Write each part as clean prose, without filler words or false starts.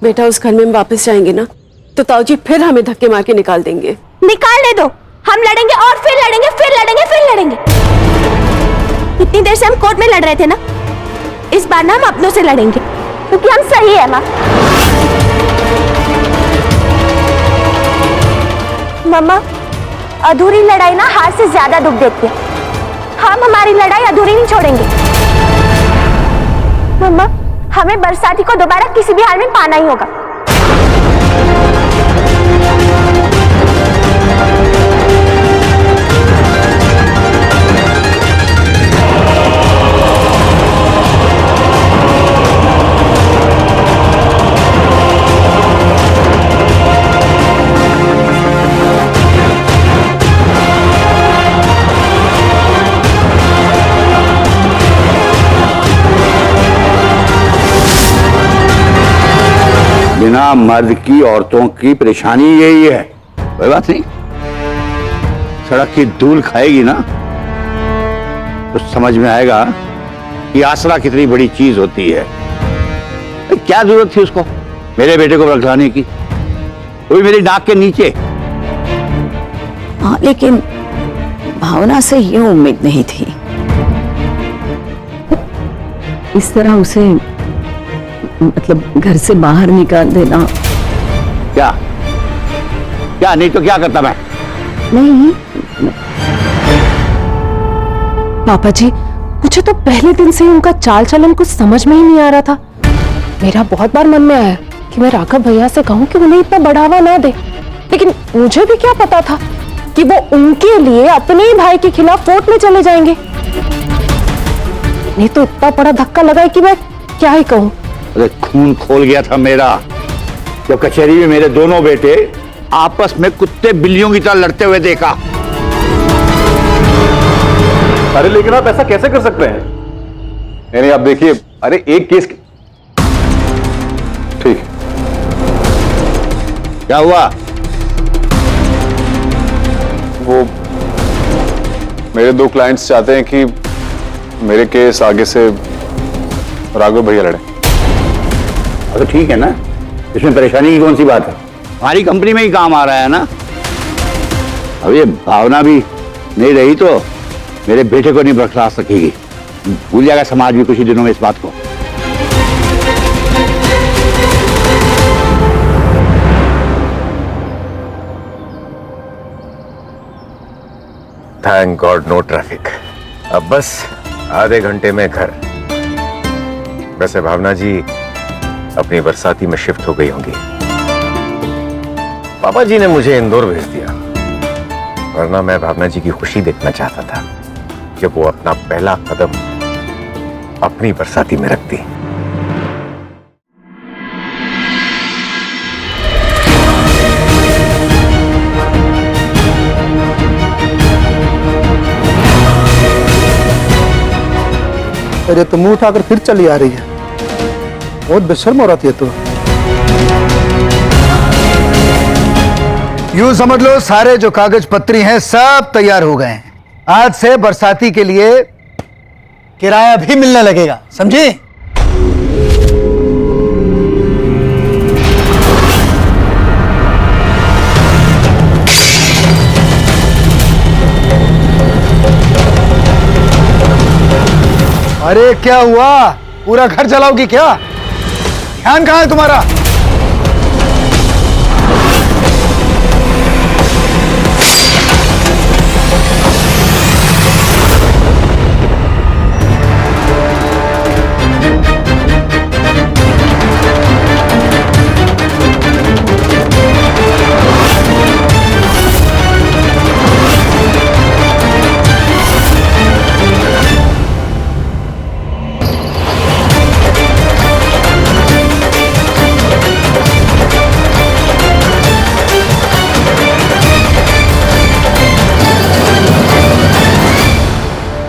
बेटा उस घर में हम वापस जाएंगे ना तो ताऊ जी फिर हमें धक्के मार के निकाल देंगे। निकालने दो, हम लड़ेंगे और फिर लड़ेंगे, फिर लड़ेंगे, फिर लड़ेंगे। इतनी देर से हम कोर्ट में लड़ रहे थे ना, इस बार ना हम अपनों से लड़ेंगे क्योंकि हम सही है माँ। मम्मा, अधूरी लड़ाई ना हार से ज्यादा दुख देती है। हम हमारी लड़ाई अधूरी नहीं छोड़ेंगे। मम्मा, हमें बरसाती को दोबारा किसी भी हाल में पाना ही होगा। बिना मर्द की औरतों की परेशानी यही है। कोई बात नहीं, सड़क की धूल खाएगी ना तो समझ में आएगा कि आसरा कितनी बड़ी चीज होती है। क्या जरूरत थी उसको मेरे बेटे को रखलाने की, वो भी मेरी नाक के नीचे। हाँ, लेकिन भावना से ये उम्मीद नहीं थी। इस तरह उसे मतलब घर से बाहर निकाल देना। क्या क्या नहीं तो क्या करता मैं? नहीं पापा जी, मुझे तो पहले दिन से ही उनका चाल चलन कुछ समझ में ही नहीं आ रहा था। मेरा बहुत बार मन में आया कि मैं राघव भैया से कहूं कि उन्हें इतना बढ़ावा ना दे, लेकिन मुझे भी क्या पता था कि वो उनके लिए अपने ही भाई के खिलाफ कोर्ट में चले जाएंगे। नहीं तो इतना बड़ा धक्का लगा है कि मैं क्या ही कहूं। अरे खून खोल गया था मेरा जब कचहरी में मेरे दोनों बेटे आपस में कुत्ते बिल्लियों की तरह लड़ते हुए देखा। अरे लेकिन आप ऐसा कैसे कर सकते हैं? नहीं आप देखिए, अरे एक केस ठीक है। क्या हुआ? वो मेरे दो क्लाइंट्स चाहते हैं कि मेरे केस आगे से राघव भैया लड़े। तो ठीक है ना, इसमें परेशानी की कौन सी बात है? हमारी कंपनी में ही काम आ रहा है ना। अब ये भावना भी नहीं रही तो मेरे बेटे को नहीं बरकरार सकेगी। भूल जाएगा समाज भी कुछ ही दिनों में इस बात को। Thank God no traffic. अब बस आधे घंटे में घर। वैसे भावना जी अपनी बरसाती में शिफ्ट हो गई होंगी। पापा जी ने मुझे इंदौर भेज दिया, वरना मैं भावना जी की खुशी देखना चाहता था जब वो अपना पहला कदम अपनी बरसाती में रखती। अरे तो मुंह उठाकर फिर चली आ रही है, बहुत बेशर्म औरत है तो। यूं समझ लो सारे जो कागज पत्री हैं सब तैयार हो गए हैं। आज से बरसाती के लिए किराया भी मिलने लगेगा, समझी? अरे क्या हुआ, पूरा घर जलाओगी क्या? ध्यान कहां है तुम्हारा?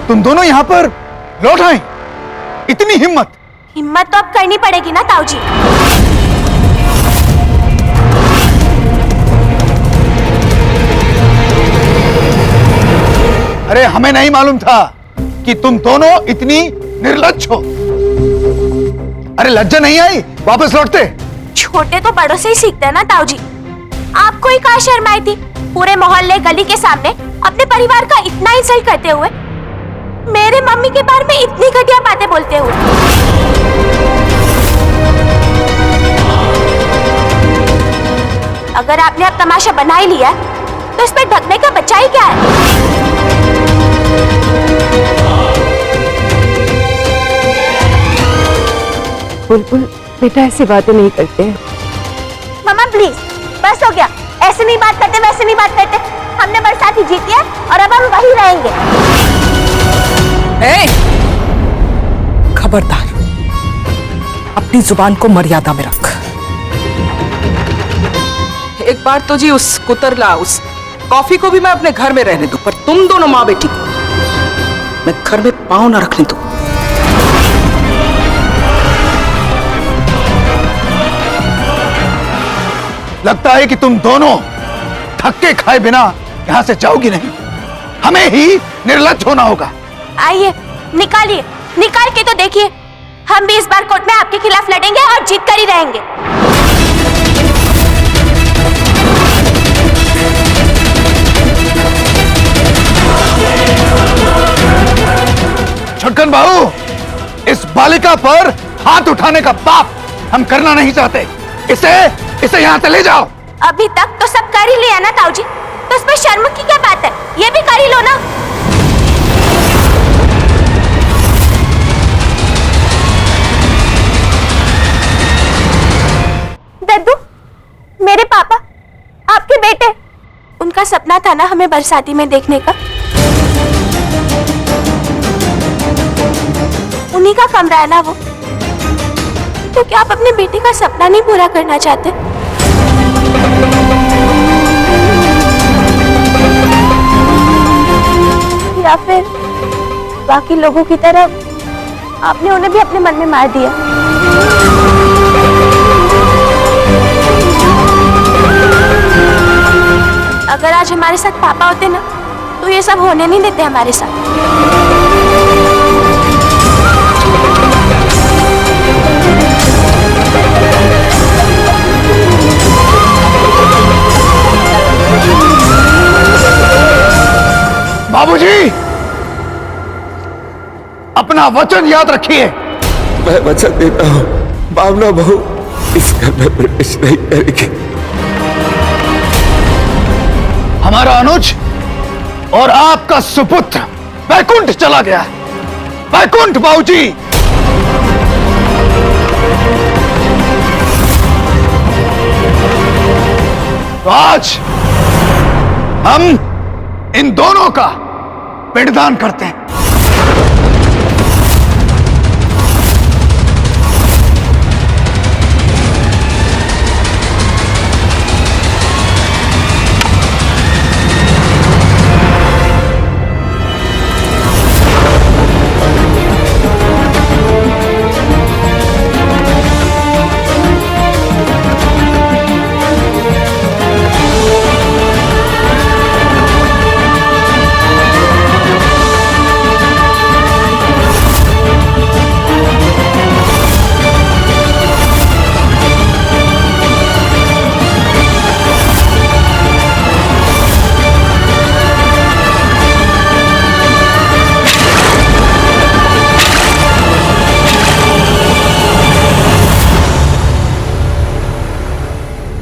तुम दोनों यहां पर लौट आए, इतनी हिम्मत? हिम्मत तो अब करनी पड़ेगी ना ताऊ जी। अरे हमें नहीं मालूम था कि तुम दोनों इतनी निर्लज्ज हो। अरे लज्जा नहीं आई वापस लौटते? छोटे तो बड़ों से ही सीखते हैं ना ताऊ जी। आपको ही कहाँ शर्म आई थी पूरे मोहल्ले गली के सामने अपने परिवार का इतना इंसल्ट करते हुए, मेरे मम्मी के बारे में इतनी घटिया बातें बोलते हुए। अगर आपने अब तमाशा बना ही लिया तो इस पे ढकने का बच्चा ही क्या है। बुलबुल बेटा ऐसी बातें नहीं करते। मम्मा प्लीज बस हो गया, ऐसे नहीं बात करते वैसे नहीं बात करते। हमने बरसाती जीत लिया और अब हम वहीं रहेंगे। खबरदार, अपनी जुबान को मर्यादा में रख। एक बार तो जी उस कुतरला उस कॉफी को भी मैं अपने घर में रहने दूं, पर तुम दोनों माँ बेटी मैं घर में पांव ना रखने दूं। लगता है कि तुम दोनों धक्के खाए बिना यहां से जाओगी नहीं, हमें ही निर्लज्ज होना होगा। आइए निकालिए, निकाल के तो देखिए, हम भी इस बार कोर्ट में आपके खिलाफ लड़ेंगे और जीत कर ही रहेंगे। छक्कन बाबू, इस बालिका पर हाथ उठाने का पाप हम करना नहीं चाहते। इसे यहाँ से ले जाओ। अभी तक तो सब कर ही लिया ना ताऊ जी, तो इसमें शर्म की क्या बात है, ये भी कर ही लो ना। दद्दू, मेरे पापा, आपके बेटे, उनका सपना था ना हमें बरसाती में देखने का। उन्हीं का कमरा है ना वो, तो क्या आप अपने बेटे का सपना नहीं पूरा करना चाहते? या फिर बाकी लोगों की तरह आपने उन्हें भी अपने मन में मार दिया? अगर आज हमारे साथ पापा होते ना, तो ये सब होने नहीं देते हमारे साथ। बाबूजी, अपना वचन याद रखिए। मैं वचन देता हूँ भावना बहू इस घर में प्रवेश नहीं करेगी। हमारा अनुज और आपका सुपुत्र वैकुंठ चला गया। वैकुंठ बाबूजी। तो आज हम इन दोनों का पिंडदान करते हैं।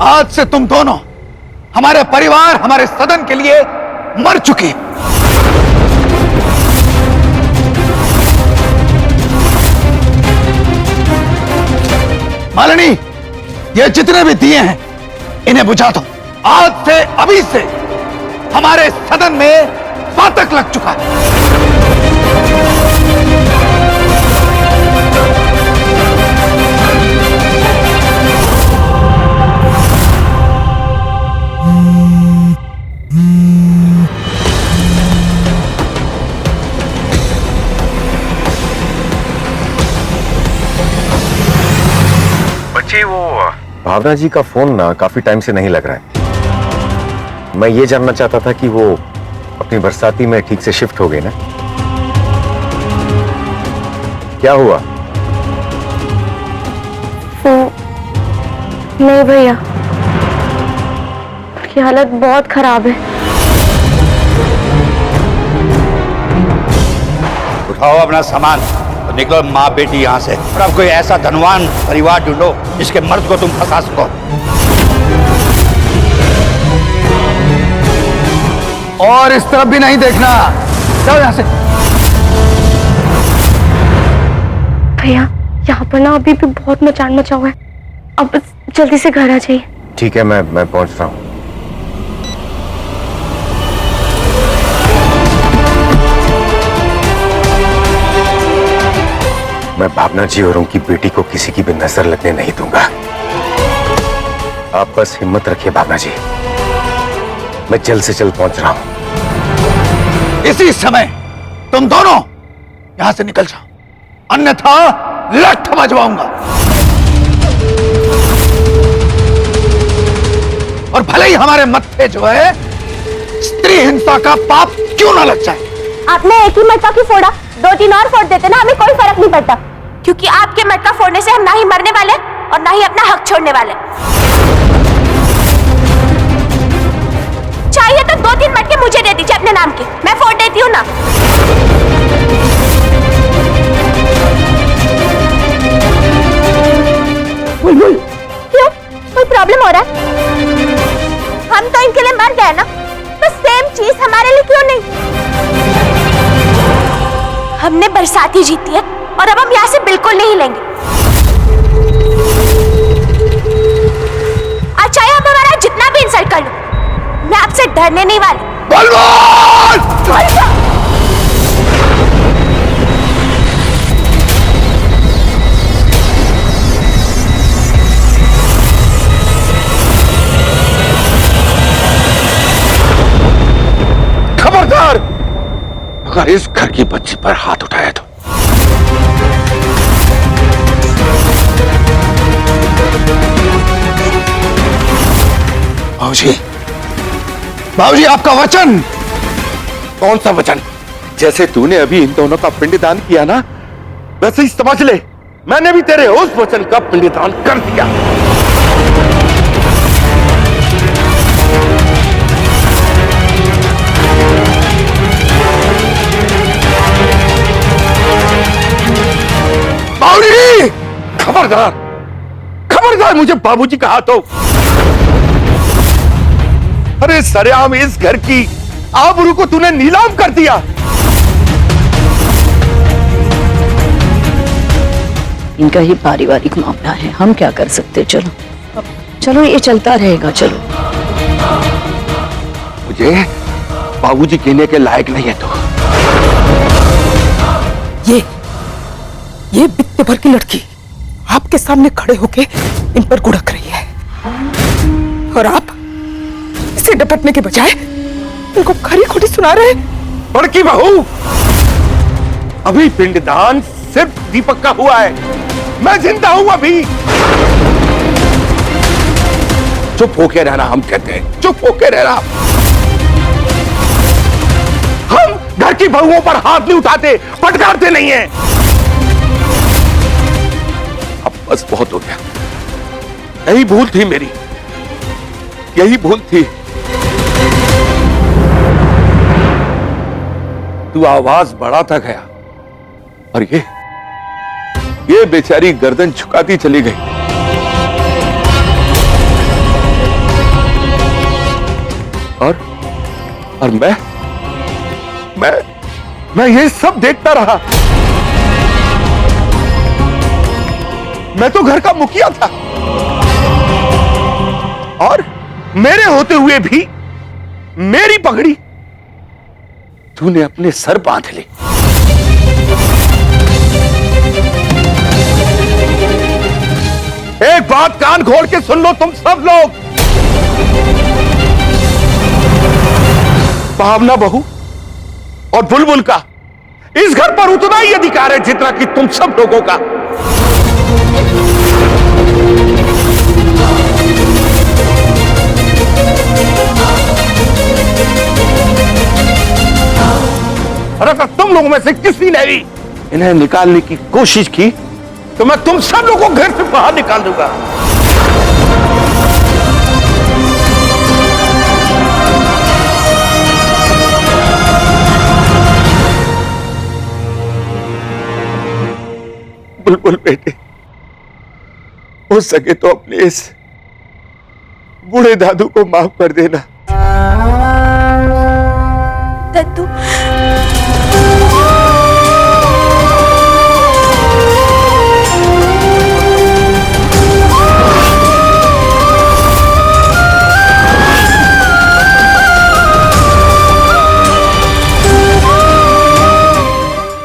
आज से तुम दोनों हमारे परिवार, हमारे सदन के लिए मर चुकी। मालिनी, ये जितने भी दिए हैं इन्हें बुझा दो। आज से, अभी से हमारे सदन में फाटक लग चुका है। बच्ची, वो भावना जी का फोन ना काफी टाइम से नहीं लग रहा है। मैं ये जानना चाहता था कि वो अपनी बरसाती में ठीक से शिफ्ट हो गई ना? क्या हुआ? नहीं भैया, उसकी हालत बहुत खराब है। उठाओ अपना सामान और निकलो माँ बेटी यहाँ से। और अब कोई ऐसा धनवान परिवार ढूंढो जिसके मर्द को तुम फंसा सको। और इस तरफ भी नहीं देखना, जाओ यहाँ से। भैया, यहाँ पर ना अभी भी बहुत मचान मचा हुआ है, अब जल्दी से घर आ जाइए। ठीक है, मैं पहुंच रहा हूँ। मैं भावना जी और उनकी बेटी को किसी की भी नजर लगने नहीं दूंगा। आप बस हिम्मत रखिए भावना जी, मैं जल्द से जल्द पहुंच रहा हूं। इसी समय तुम दोनों यहां से निकल जाओ, अन्यथा लठ बजवाऊंगा। और भले ही हमारे मत्थे जो है स्त्री हिंसा का पाप क्यों ना लग जाए। आपने एक ही मटका क्यों फोड़ा? 2-3 और फोड़ देते ना, हमें कोई फर्क नहीं पड़ता। क्योंकि आपके मटका फोड़ने से हम ना ही मरने वाले और ना ही अपना हक छोड़ने वाले। चाहिए तो 2-3 मटके मुझे दे दीजिए अपने नाम के, मैं फोड़ देती हूँ ना। क्यों? कोई प्रॉब्लम हो रहा है? हम तो इनके लिए मर गए ना, तो सेम चीज हमारे लिए क्यों नहीं? हमने बरसाती जीती है और अब हम यहाँ से बिल्कुल नहीं लेंगे। अच्छा, आप हमारा जितना भी इंसल्ट कर लो, मैं आपसे डरने नहीं वाली। खबरदार, अगर इस घर की बच्ची पर हाथ उठाया तो बाबूजी, बाबूजी, आपका वचन। कौन सा वचन? जैसे तूने अभी इन दोनों का पिंडदान किया ना, वैसे ही समझ ले मैंने भी तेरे उस वचन का पिंडदान कर दिया। बाबूजी, खबरदार, खबरदार मुझे बाबूजी कहा तो। अरे सरेआम इस घर की आबरू को तूने नीलाम कर दिया। इनका ही पारिवारिक मामला है, हम क्या कर सकते। चलो चलो, ये चलता रहेगा। चलो, मुझे बाबूजी कहने के लायक नहीं है तो। ये बित्ते भर की लड़की आपके सामने खड़े होके इन पर गुड़क रही है, और आप इसे डपटने के बजाय इनको खरी खोटी सुना रहे। बड़की बहू, अभी पिंडदान सिर्फ दीपक का हुआ है, मैं जिंदा हूं अभी। चुप होके रहना हम कहते हैं, चुप होके रहना। हम घर की बहुओं पर हाथ नहीं उठाते, फटकारते नहीं हैं। अब बस बहुत हो गया, यही भूल थी मेरी, यही भूल थी। तू आवाज बढ़ाता गया और ये बेचारी गर्दन झुकाती चली गई। और मैं ये सब देखता रहा। मैं तो घर का मुखिया था, और मेरे होते हुए भी मेरी पगड़ी तूने अपने सर बांध ली। एक बात कान खोल के सुन लो तुम सब लोग, भावना बहू और बुलबुल का इस घर पर उतना ही अधिकार है जितना कि तुम सब लोगों का। और अगर तुम लोगों में से किसी ने भी इन्हें निकालने की कोशिश की तो मैं तुम सब लोगों को घर से बाहर निकाल दूंगा। बुलबुल बेटे, हो सके तो अपने इस बूढ़े दादू को माफ कर देना। दद्दू,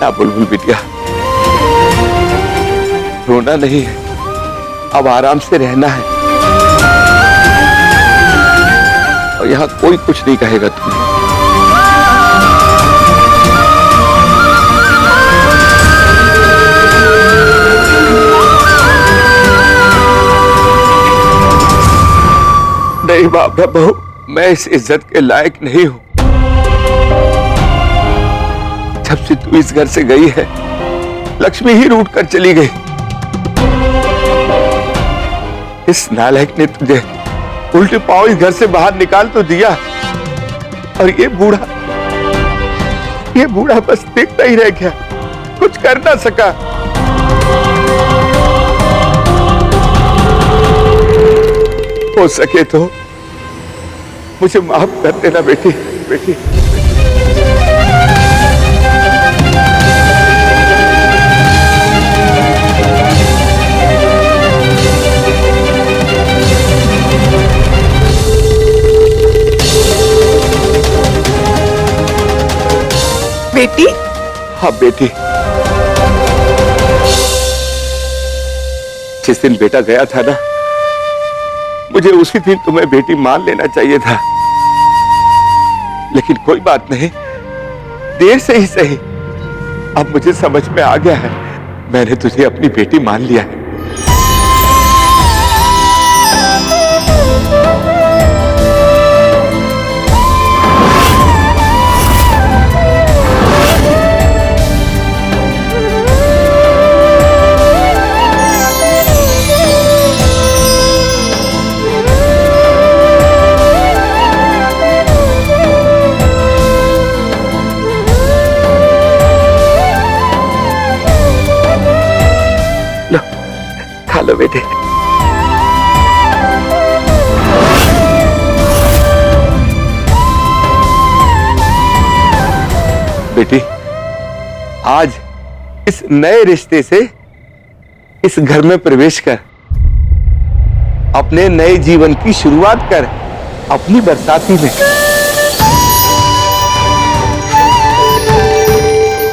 ना बुलबुल बिटिया, रोना नहीं है, अब आराम से रहना है। और यहाँ कोई कुछ नहीं कहेगा तुम्हें। नहीं बाबरा बहू, मैं इस इज्जत के लायक नहीं हूं। जब से तू इस घर से गई है, लक्ष्मी ही रूठ कर चली गई। इस नालायक ने तुझे उल्टे पांव इस घर से बाहर निकाल तो दिया, और ये बूढ़ा बस देखता ही रह गया, कुछ कर ना सका। हो सके तो मुझे माफ कर देना बेटी, बेटी। बेटी? हाँ बेटी, जिस दिन बेटा गया था ना, मुझे उसी दिन तुम्हें बेटी मान लेना चाहिए था। लेकिन कोई बात नहीं, देर से ही सही, अब मुझे समझ में आ गया है, मैंने तुझे अपनी बेटी मान लिया है। खा लो बेटे। बेटी, आज इस नए रिश्ते से इस घर में प्रवेश कर, अपने नए जीवन की शुरुआत कर, अपनी बरसाती में।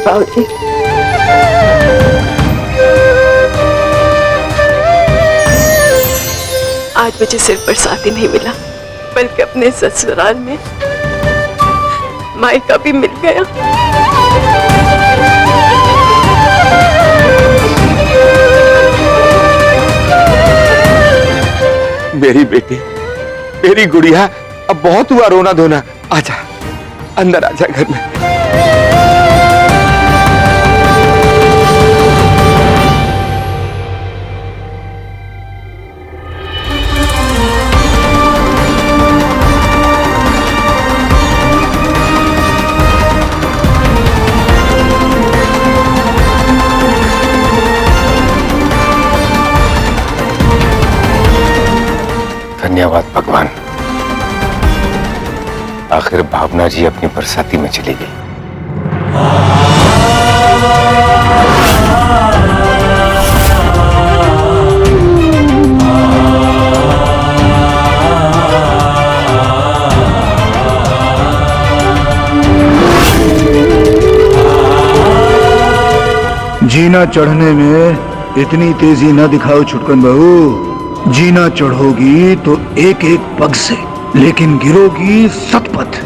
बाबूजी, आज मुझे सिर्फ बरसाती नहीं मिला, बल्कि अपने ससुराल में मायका भी मिल गया। मेरी बेटी, मेरी गुड़िया, अब बहुत हुआ रोना धोना, आजा अंदर, आजा घर में। धन्यवाद भगवान, आखिर भावना जी अपनी बरसाती में चली गई। जीना चढ़ने में इतनी तेजी न दिखाओ छुटकन बहू। जीना चढ़ोगी तो एक एक पग से, लेकिन गिरोगी सतपथ,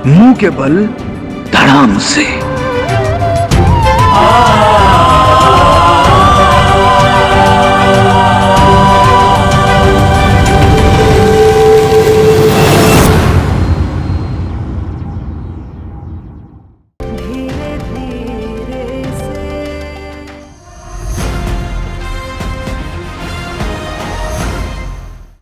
मुंह के बल धड़ाम से।